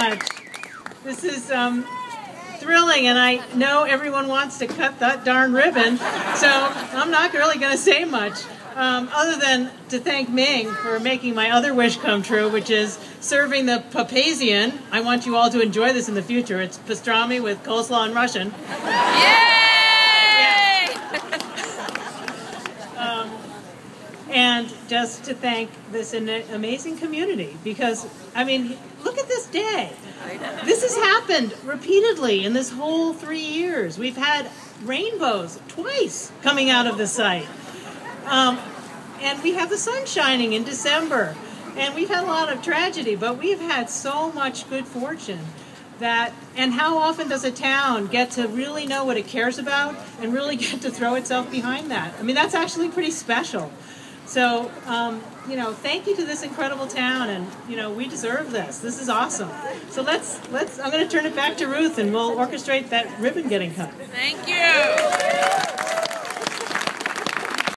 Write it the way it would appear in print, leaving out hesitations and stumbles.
much. This is thrilling, and I know everyone wants to cut that darn ribbon, so I'm not really going to say much, other than to thank Ming for making my other wish come true, which is serving the Papazian. I want you all to enjoy this in the future. It's pastrami with coleslaw and Russian. Yay! And just to thank this amazing community, because, I mean, look at this day. This has happened repeatedly in this whole 3 years. We've had rainbows twice coming out of the site. And we have the sun shining in December. And we've had a lot of tragedy, but we've had so much good fortune. And how often does a town get to really know what it cares about and really get to throw itself behind that? I mean, that's actually pretty special. So, thank you to this incredible town, and, we deserve this. This is awesome. So I'm going to turn it back to Ruth, and we'll orchestrate that ribbon getting cut. Thank you.